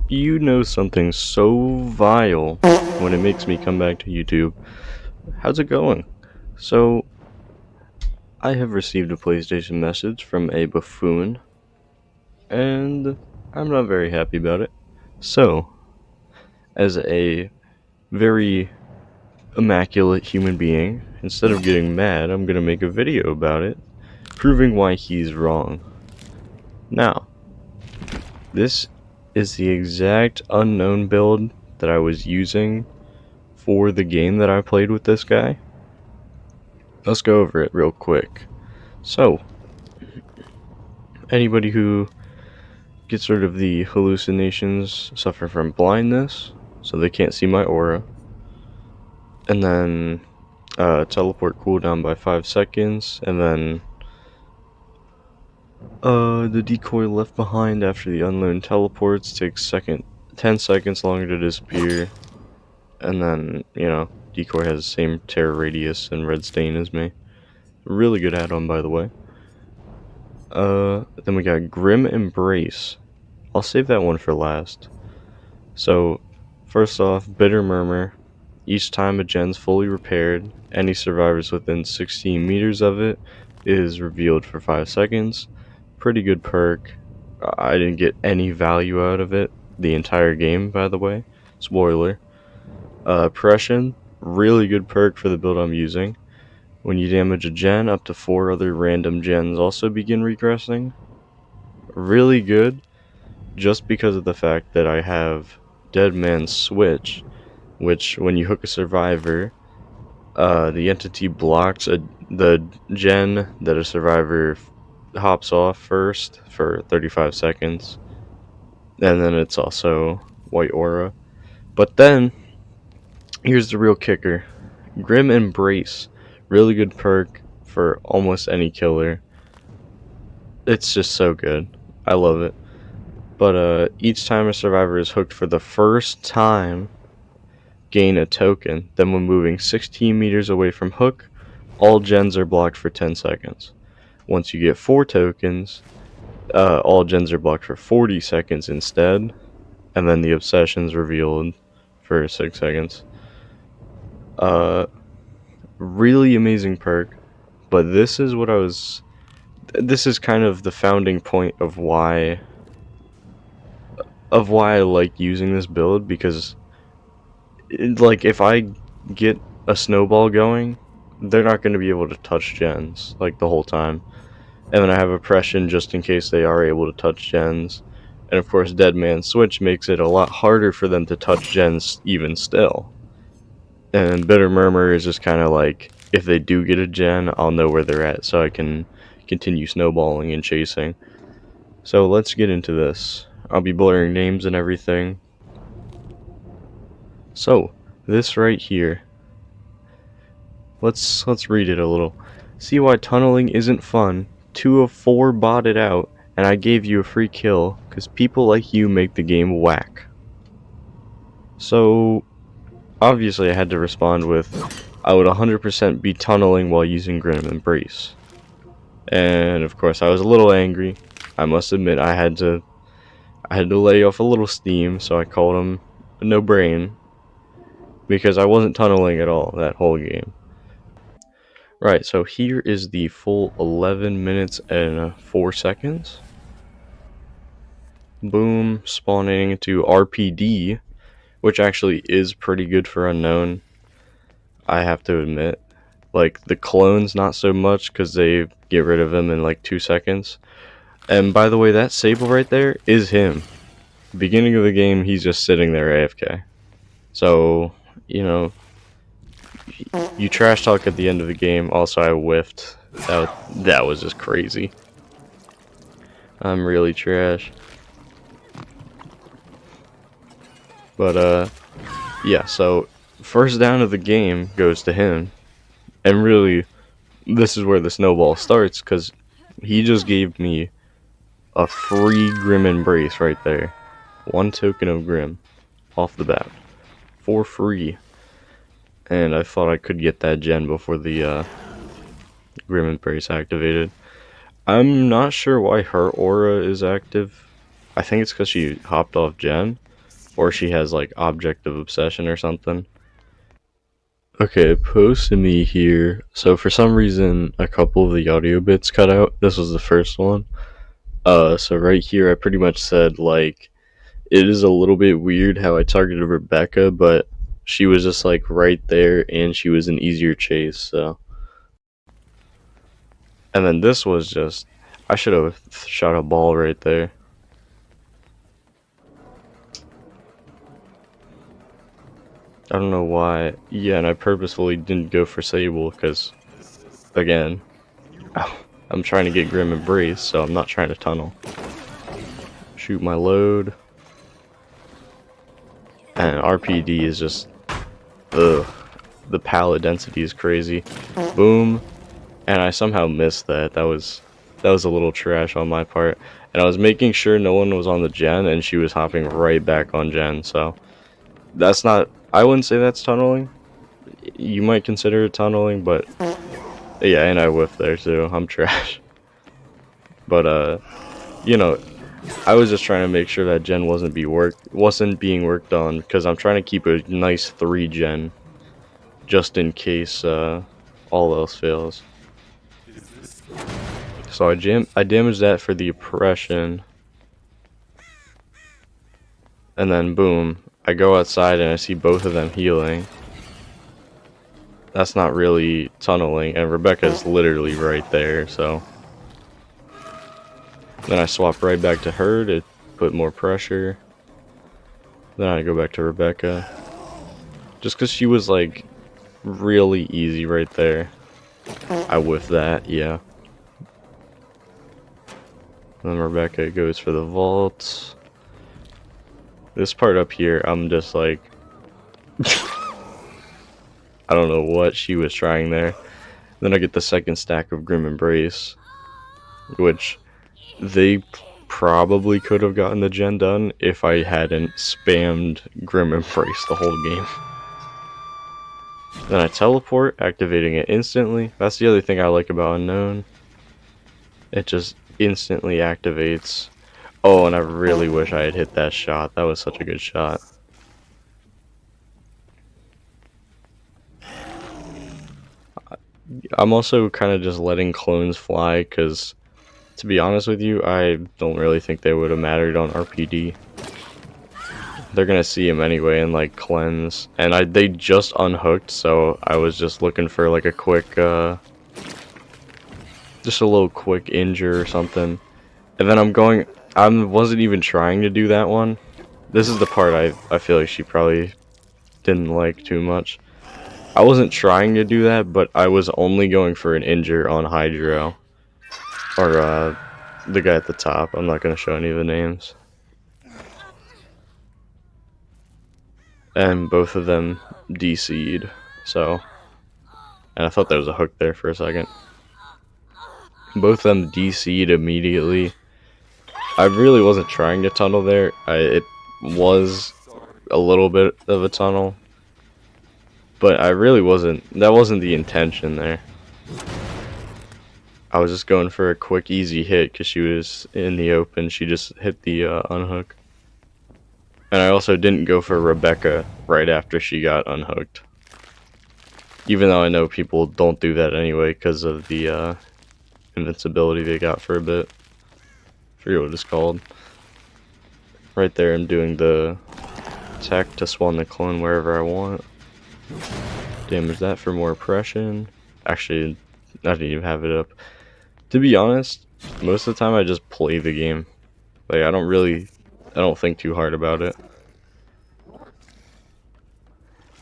You know something so vile when it makes me come back to YouTube. How's it going? So, I have received a PlayStation message from a buffoon, and I'm not very happy about it. So, as a very immaculate human being, instead of getting mad, I'm gonna make a video about it, proving why he's wrong. Now, this is the exact unknown build that I was using for the game that I played with this guy. Let's go over it real quick. So, anybody who gets rid of the hallucinations suffer from blindness, so they can't see my aura. And then teleport cooldown by 5 seconds, and then the decoy left behind after the unknown teleports takes 10 seconds longer to disappear. And then, decoy has the same terror radius and red stain as me. Really good add-on, by the way. Then we got Grim Embrace. I'll save that one for last. So, first off, Bitter Murmur. Each time a gen's fully repaired, any survivors within 16 meters of it is revealed for 5 seconds. Pretty good perk. I didn't get any value out of it the entire game, by the way. Spoiler. Oppression. Really good perk for the build I'm using. When you damage a gen, up to 4 other random gens also begin regressing. Really good, just because of the fact that I have Dead Man's Switch, which when you hook a survivor, the entity blocks the gen that a survivor hops off first for 35 seconds, and then it's also white aura. But then, here's the real kicker. Grim Embrace, really good perk for almost any killer. It's just so good. I love it. But each time a survivor is hooked for the first time, gain a token. Then when moving 16 meters away from hook, all gens are blocked for 10 seconds. Once you get 4 tokens, all gens are blocked for 40 seconds instead, and then the obsession's revealed for 6 seconds. Really amazing perk, but this is kind of the founding point of why I like using this build, because like if I get a snowball going, they're not going to be able to touch gens like the whole time. And then I have oppression just in case they are able to touch gens. And of course, Dead Man's Switch makes it a lot harder for them to touch gens even still. And Bitter Murmur is just kind of like, if they do get a gen, I'll know where they're at so I can continue snowballing and chasing. So let's get into this. I'll be blurring names and everything. So, this right here. Let's read it a little. See why tunneling isn't fun. 2 of 4 botted out, and I gave you a free kill, cause people like you make the game whack. So, obviously I had to respond with, I would 100% be tunneling while using Grim Embrace. And of course I was a little angry. I must admit I had to lay off a little steam, so I called him a no brain, because I wasn't tunneling at all that whole game. Right, so here is the full 11 minutes and 4 seconds. Boom, spawning into RPD, which actually is pretty good for unknown, I have to admit. Like, the clones not so much, because they get rid of him in like 2 seconds. And by the way, that Sable right there is him. Beginning of the game, he's just sitting there AFK. So, you trash talk at the end of the game. Also, I whiffed. That was just crazy. I'm really trash. But, yeah, so first down of the game goes to him. And really, this is where the snowball starts, because he just gave me a free Grim Embrace right there. 1 token of Grim off the bat. For free. And I thought I could get that gen before the Grim Embrace activated. I'm not sure why her aura is active. I think it's because she hopped off gen. or she has like object of obsession or something. Okay, post to me here. So for some reason, a couple of the audio bits cut out. This was the first one. So right here, I pretty much said like it is a little bit weird how I targeted Rebecca, but she was just like right there, and she was an easier chase. So, and then this was just I should have shot a ball right there. I don't know why. Yeah, and I purposefully didn't go for Sable because, again, I'm trying to get Grim Embrace, so I'm not trying to tunnel. Shoot my load. And RPD is just, ugh. The pallet density is crazy. Boom. And I somehow missed that. That was a little trash on my part. And I was making sure no one was on the gen, and she was hopping right back on gen, so that's not, I wouldn't say that's tunneling. You might consider it tunneling, but yeah, and I whiffed there too. I'm trash. But you know, I was just trying to make sure that gen wasn't being worked on, because I'm trying to keep a nice 3 gen just in case all else fails. So I damaged that for the oppression, and then boom, I go outside and I see both of them healing. That's not really tunneling, and Rebecca's literally right there, so then I swap right back to her to put more pressure. Then I go back to Rebecca, just because she was like really easy right there. I whiffed that, yeah. Then Rebecca goes for the vault. This part up here, I'm just like I don't know what she was trying there. Then I get the second stack of Grim Embrace, which they probably could have gotten the gen done if I hadn't spammed Grim Embrace the whole game. Then I teleport, activating it instantly. That's the other thing I like about Unknown. It just instantly activates. Oh, and I really wish I had hit that shot. That was such a good shot. I'm also kind of just letting clones fly, because to be honest with you, I don't really think they would have mattered on RPD. They're gonna see him anyway and like cleanse, and they just unhooked, so I was just looking for like a quick just a little quick injure or something. And then I wasn't even trying to do that one. This is the part I feel like she probably didn't like too much. I wasn't trying to do that, but I was only going for an injure on Hydro, or the guy at the top. I'm not gonna show any of the names. And both of them DC'd, so, and I thought there was a hook there for a second. Both of them DC'd immediately. I really wasn't trying to tunnel there. It was a little bit of a tunnel, but I really wasn't. That wasn't the intention there. I was just going for a quick, easy hit because she was in the open. She just hit the unhook. And I also didn't go for Rebecca right after she got unhooked. Even though I know people don't do that anyway because of the invincibility they got for a bit. I forget what it's called. Right there, I'm doing the tech to spawn the clone wherever I want. Damage that for more oppression. Actually, I didn't even have it up. To be honest, most of the time I just play the game. Like, I don't think too hard about it.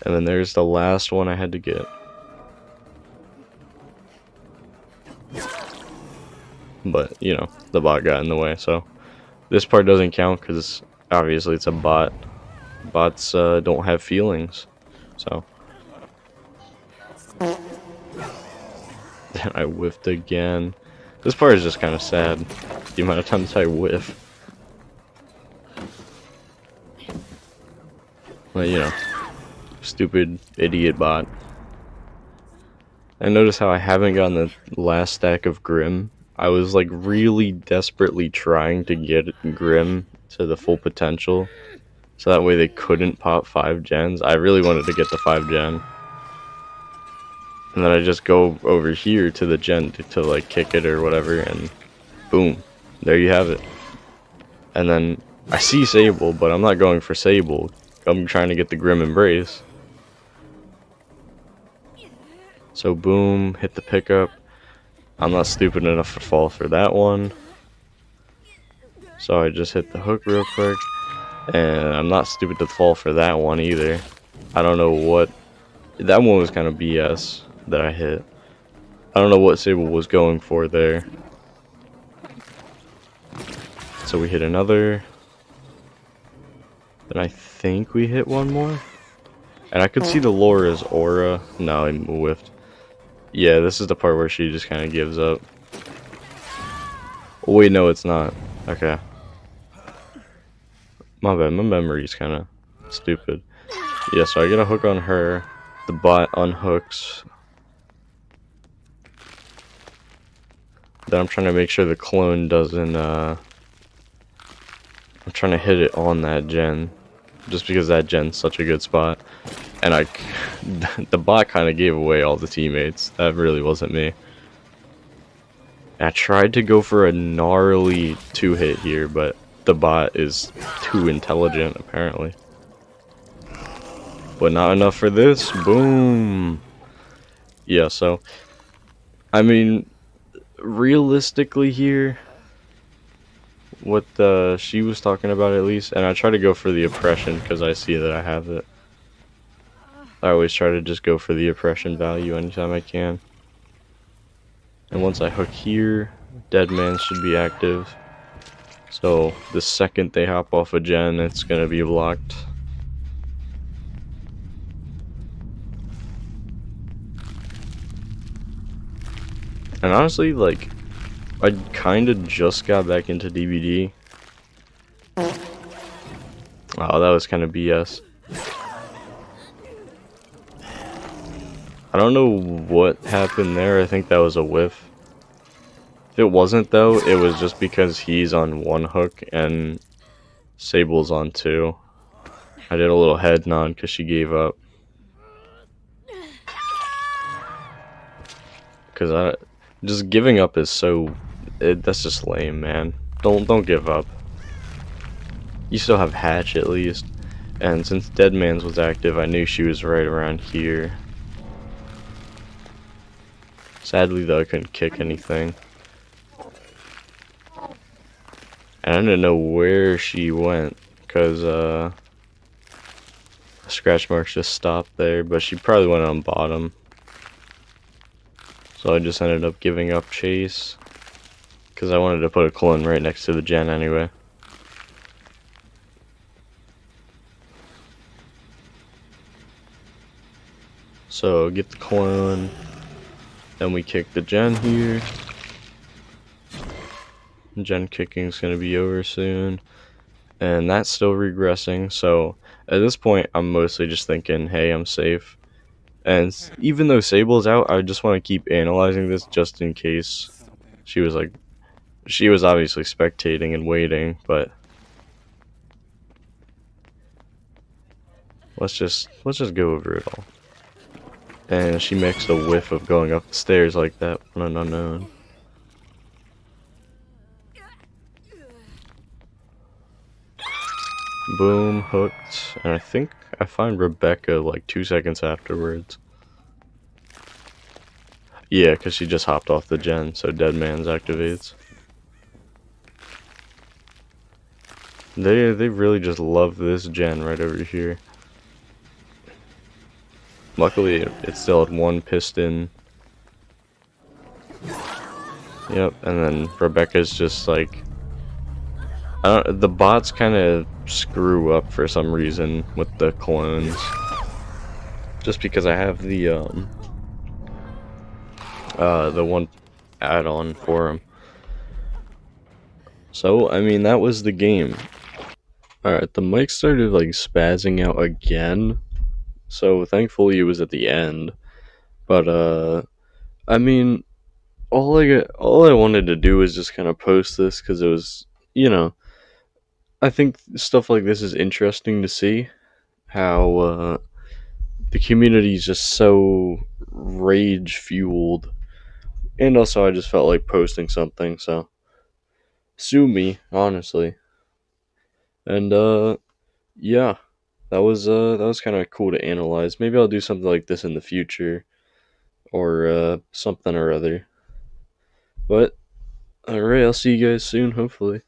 And then there's the last one I had to get. But, you know, the bot got in the way, so this part doesn't count because obviously it's a bot. Bots don't have feelings, so. Then I whiffed again. This part is just kind of sad, the amount of times I whiff. But, you know, stupid idiot bot. I notice how I haven't gotten the last stack of Grim. I was like really desperately trying to get Grim to the full potential, so that way they couldn't pop 5 gens. I really wanted to get the 5 gen. And then I just go over here to the gen to like kick it or whatever, and boom, there you have it. And then I see Sable, but I'm not going for Sable. I'm trying to get the Grim Embrace. So boom, hit the pickup. I'm not stupid enough to fall for that one. So I just hit the hook real quick. And I'm not stupid to fall for that one either. I don't know what... That one was kind of BS that I hit. I don't know what Sable was going for there. So we hit another. Then I think we hit one more. And I could see the Laura's aura. No, I whiffed. Yeah, this is the part where she just kind of gives up. Oh, wait, no, it's not. Okay. My bad, my memory's kind of stupid. Yeah, so I get a hook on her. The bot unhooks. Then I'm trying to make sure the clone doesn't, I'm trying to hit it on that gen. Just because that gen's such a good spot. And the bot kind of gave away all the teammates. That really wasn't me. I tried to go for a gnarly 2-hit here, but the bot is too intelligent, apparently. But not enough for this. Boom. Yeah, so, I mean, realistically here, what she was talking about at least, and I try to go for the oppression because I see that I have it. I always try to just go for the oppression value anytime I can. And once I hook here, Dead Man should be active. So the second they hop off a gen, it's gonna be blocked. And honestly, like, I kinda just got back into DBD. Oh, that was kinda BS. I don't know what happened there. I think that was a whiff. If it wasn't though, it was just because he's on 1 hook and Sable's on 2. I did a little head nod because she gave up. Because just giving up is so... that's just lame, man. Don't give up. You still have Hatch at least. And since Deadman's was active, I knew she was right around here. Sadly though, I couldn't kick anything. And I didn't know where she went, because scratch marks just stopped there, but she probably went on bottom. So I just ended up giving up chase, because I wanted to put a clone right next to the gen anyway. So get the clone, then we kick the gen here. Gen kicking is going to be over soon, and that's still regressing, so at this point I'm mostly just thinking, hey, I'm safe. And even though Sable's out, I just want to keep analyzing this just in case. She was obviously spectating and waiting, but let's just go over it all. And she makes a whiff of going up the stairs like that on an unknown. Boom, hooked, and I think I find Rebecca like 2 seconds afterwards. Yeah, because she just hopped off the gen, so Dead Man's activates. They really just love this gen right over here. Luckily, it still had 1 piston. Yep, and then Rebecca's just like... the bots kind of screw up for some reason with the clones. Just because I have the one add-on for them. So, I mean, that was the game. Alright, the mic started like spazzing out again. So, thankfully it was at the end. But, I mean, all I wanted to do was just kind of post this because it was, you know, I think stuff like this is interesting to see how the community is just so rage fueled, and also I just felt like posting something, so sue me, honestly. And yeah, that was kind of cool to analyze. Maybe I'll do something like this in the future, or something or other. But alright, I'll see you guys soon, hopefully.